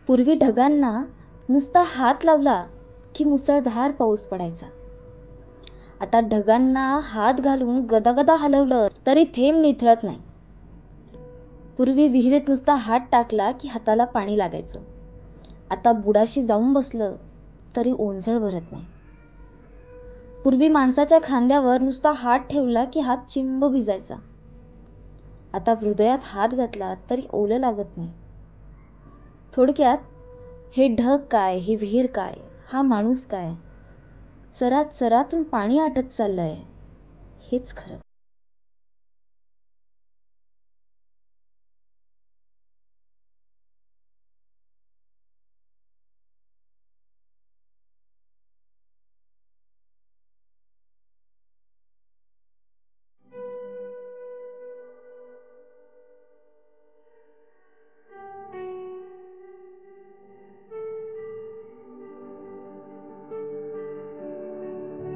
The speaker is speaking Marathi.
पूर्वी ढगांना नुसता हात लावला की मुसळधार पाऊस पडायचा. आता ढगांना हात घालून गदागदा हलवलं तरी थेंब निथळत नाही. पूर्वी विहिरीत नुसता हात टाकला की हाताला पाणी लागायचं. आता बुडाशी जाऊन बसलं तरी ओंजळ भरत नाही. पूर्वी माणसाच्या खांद्यावर नुसता हात ठेवला की हात चिंब भिजायचा. आता हृदयात हात घातला तरी ओलं लागत नाही. थोडक्यात, हे ढग काय, ही विहीर काय, हा माणूस काय, सरात सरातून पाणी आटत चाललंय, हेच खरं.